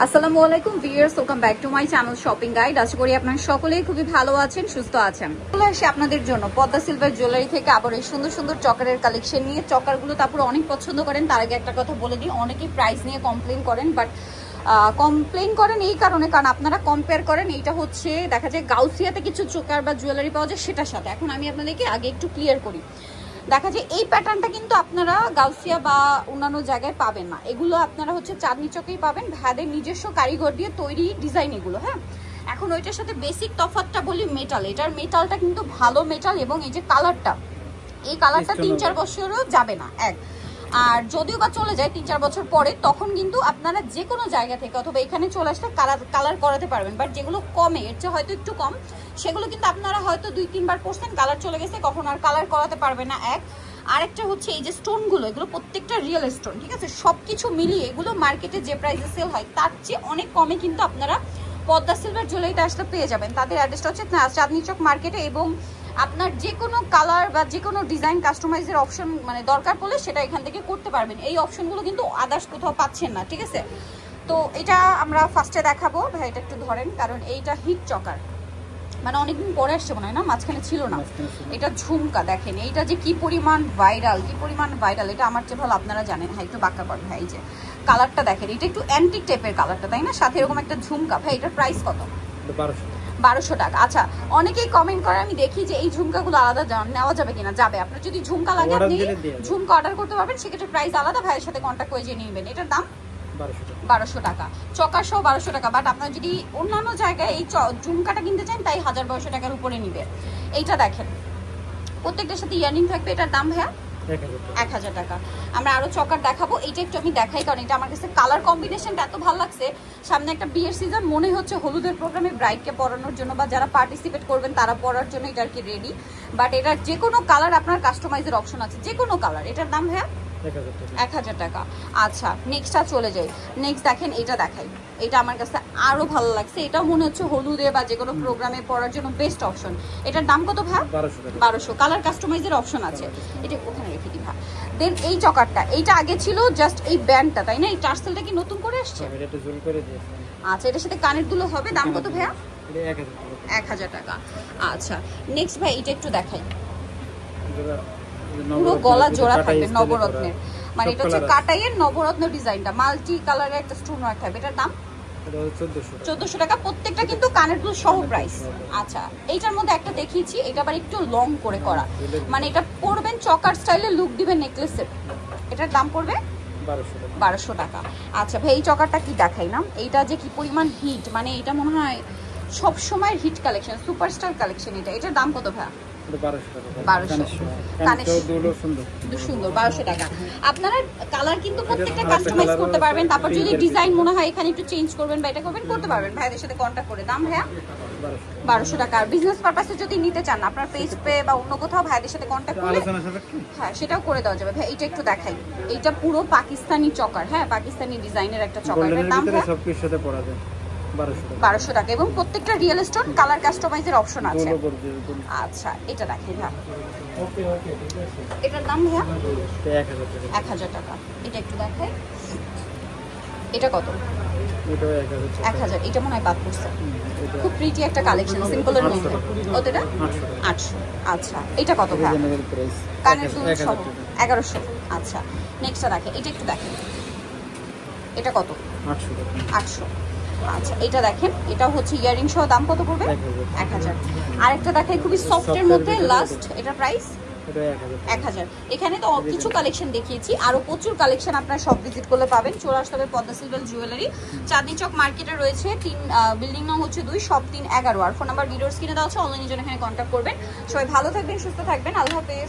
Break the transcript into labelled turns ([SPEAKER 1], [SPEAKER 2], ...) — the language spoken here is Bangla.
[SPEAKER 1] আসসালামু আলাইকুম viewers, welcome back to my channel shopping guide. আশা করি আপনারা সকলেই খুবই ভালো আছেন, সুস্থ আছেন। চলে আসি আপনাদের জন্য পদ্মা সিলভার জুয়েলারি থেকে আবার এই সুন্দর সুন্দর চকারের কালেকশন নিয়ে। চকারগুলো তারপরে অনেক পছন্দ করেন। তার আগে একটা কথা বলে দিই, অনেকেই প্রাইস নিয়ে কমপ্লেন করেন, বাট কমপ্লেন করেন এই কারণে কারণ আপনারা কম্পেয়ার করেন। এইটা হচ্ছে দেখা যায় গাউসিয়াতে কিছু চোকার বা জুয়েলারি পাওয়া যায় সেটার সাথে। এখন আমি আপনাদেরকে আগে একটু ক্লিয়ার করি। দেখা যায় এই প্যাটার্নটা কিন্তু আপনারা গাউসিয়া বা অন্যান্য জায়গায় পাবেন না। এগুলো আপনারা হচ্ছে চাঁদনি চকেই পাবেন, ভাদের নিজস্ব কারিগর দিয়ে তৈরি ডিজাইন এগুলো। হ্যাঁ, এখন ওইটার সাথে বেসিক তফাৎটা বলি মেটাল। এটার মেটালটা কিন্তু ভালো মেটাল, এবং এই যে কালারটা, এই কালারটা 3-4 বছরও যাবে না এক। আর যদিও বা চলে যায় 3-4 বছর পরে, তখন কিন্তু আপনারা যে কোনো জায়গা থেকে অথবা এখানে চলে আসলে কালার করাতে পারবেন। বাট যেগুলো কমে, এর চেয়ে হয়তো একটু কম, সেগুলো কিন্তু আপনারা হয়তো 2-3 বার পরছেন, কালার চলে গেছে, কখন আর কালার করাতে পারবে না এক। আরেকটা হচ্ছে এই যে স্টোনগুলো, এগুলো প্রত্যেকটা রিয়েল স্টোন, ঠিক আছে? সবকিছু মিলিয়ে এগুলো মার্কেটে যে প্রাইসে সেল হয় তার চেয়ে অনেক কমে কিন্তু আপনারা পদ্মা সিলভার জুয়েলারিটা আসলে পেয়ে যাবেন। তাদের অ্যাড্রেসটা হচ্ছে চাঁদনি চক মার্কেটে, এবং আপনার যে কোনো কালার বা যে কোনো ডিজাইন কাস্টমাইজের অপশন মানে দরকার পড়লে সেটা এখান থেকে করতে পারবেন। এই অপশনগুলো কিন্তু আদার্স কোথাও পাচ্ছেন না, ঠিক আছে? তো এটা আমরা ফার্স্টে দেখাবো। ভাই এটা একটু ধরেন, কারণ এইটা হিট চকার, মানে অনেকদিন পরে আসছে মনে হয় না, মাঝখানে ছিল না। এটা ঝুমকা দেখেন, এইটা যে কি পরিমাণ ভাইরাল, এটা আমার চেয়ে ভালো আপনারা জানেন। হ্যাঁ, একটু বাঁকা কর ভাই। এই যে কালারটা দেখেন, এটা একটু অ্যান্টিক টাইপের কালারটা, তাই না? সাথে এরকম একটা ঝুমকা। ভাই এটার প্রাইস কত? 1200 টাকা। আচ্ছা, অনেকেই কমেন্ট করে, আমি দেখি যে এই ঝুমকাগুলো আলাদা নেওয়া যাবে কিনা। যাবে, আপনার যদি ঝুমকা লাগে আপনি ঝুমকা অর্ডার করতে পারবেন, সেক্ষেত্রে প্রাইস আলাদা। ভাইয়ের সাথে কন্ট্যাক্ট করে জেনে নেবেন। এটার দাম 1200 টাকা, চকার সহ 1200 টাকা। বাট আপনার যদি অন্যান্য জায়গায় এই ঝুমকাটা কিনতে চান, তাই 1200 টাকার উপরে নিবে। এইটা দেখেন, প্রত্যেকটার সাথে ইয়াররিং থাকবে। এটার দাম ভাইয়া 1000 টাকা। আমরা আরো চকার দেখাবো, এইটা একটু আমি দেখাই, কারণ এটা আমার কাছে কালার কম্বিনেশনটা এত ভালো লাগছে। সামনে একটা বিয়ের সিজন, মনে হচ্ছে হলুদের প্রোগ্রামে ব্রাইডকে পরানোর জন্য বা যারা পার্টিসিপেট করবেন তারা পরার জন্য এটা আর কি রেডি। বাট এটার যে কোনো কালার আপনার কাস্টমাইজের অপশন আছে, যে কোনো কালার। এটার দাম ভাইয়া 1000 টাকা। আচ্ছা, নেক্সটটা চলে যাই। নেক্সট দেখেন, এটা দেখাই। এটা আমার কাছে আরো ভালো লাগছে। এটাও মনে হচ্ছে হলুদে বা যে কোনো প্রোগ্রামে পরার জন্য বেস্ট অপশন। এটার দাম কত ভাই? 1200। কালার কাস্টমাইজের অপশন আছে। এটা ওখানে রেখে দিই ভাই। দেন এই চকারটা, এইটা আগে ছিল জাস্ট এই ব্যান্ডটা, তাই না? এই টার্সেলটা কি নতুন করে আসছে? আচ্ছা, এটার সাথে কানের দুলো হবে। দাম কত ভাইয়া? 1000 টাকা। আচ্ছা, নেক্সট ভাই এটা একটু দেখাই। পুরো গলা জোড়া থাকবে নবরত্নের, মানে এটা হচ্ছে কাটাইয়ের নবরত্ন ডিজাইনটা, মাল্টি কালারের একটা স্টোন ওয়ার্ক থাকবে। এটার দাম 1400 টাকা। প্রত্যেকটা কিন্তু কানের দুল সহ প্রাইস। আচ্ছা, এইটার মধ্যে একটা দেখিয়েছি, এটা আবার একটু লং করে করা, মানে এটা পরবেন চকার স্টাইলে, লুক দিবেন নেকলেসের। এটার দাম পড়বে 1200 টাকা। আচ্ছা ভাই, এই চকারটা কি দেখাই না, এইটা যে কি পরিমাণ হিট, মানে এটা মনে হয় সব সময় হিট কালেকশন, সুপারস্টার কালেকশন। এটার দাম কত ভাই? 1200 টাকা। আপনারা কালার কিন্তু প্রত্যেকটা কাস্টমাইজ করতে পারবেন। তারপর যদি ডিজাইন মনে হয় এখানে একটু চেঞ্জ করবেন বা এটা করবেন, করতে পারবেন ভাইদের সাথে কন্ট্যাক্ট করে। দাম ভাইয়া 1200 টাকা। আর বিজনেস পারপাসে যদি নিতে চান আপনার পেজ পে বা অন্য কোথাও ভাইদের সাথে কন্ট্যাক্ট করলে হ্যাঁ সেটাও করে দেওয়া যাবে। ভাই এইটা একটু দেখাই, এইটা পুরো পাকিস্তানি চকার, হ্যাঁ পাকিস্তানি ডিজাইনের একটা চকার। দাম 1200 টাকা, এবং প্রত্যেকটা রিয়েল স্টোন, কালার কাস্টমাইজের অপশন আছে। আচ্ছা, এটা রাখি ভাই। এটার দাম ভাইয়া 1000 টাকা। এটা একটু দেখাই, এটা কত? 1000। এটা মনে হয় বাদ পড়ছে, খুব প্রিটি একটা কালেকশন, সিম্পলের মধ্যে। ওটা 800। আচ্ছা, এটা কত ভাই? কানের দুল সহ 1100। আচ্ছা, নেক্সটটা দেখে, এটা একটু দেখেন, এটা কত? 800। আচ্ছা, এটা দেখেন, এটা হচ্ছে ইয়ারিং সহ। দাম কত পড়বে? 1000। আরেকটা দেখাই খুবই সফটের মধ্যে, লাস্ট, এটা প্রাইস 1000। এখানে তো কিছু কালেকশন দেখিয়েছি, আরো প্রচুর কালেকশন আপনারা সব ভিজিট করলে পাবেন। চলে আসতে হবে পদ্মা সিলভার জুয়েলারি, চাঁদনি চক মার্কেটে রয়েছে। বিল্ডিং নং হচ্ছে 2, শপ 311। আর ফোন নাম্বার ভিডিওর স্ক্রিনে দেওয়া আছে, অনলাইনের জন্য এখানে কন্ট্যাক্ট করবেন। সবাই ভালো থাকবেন, সুস্থ থাকবেন, আল্লাহ হাফেজ।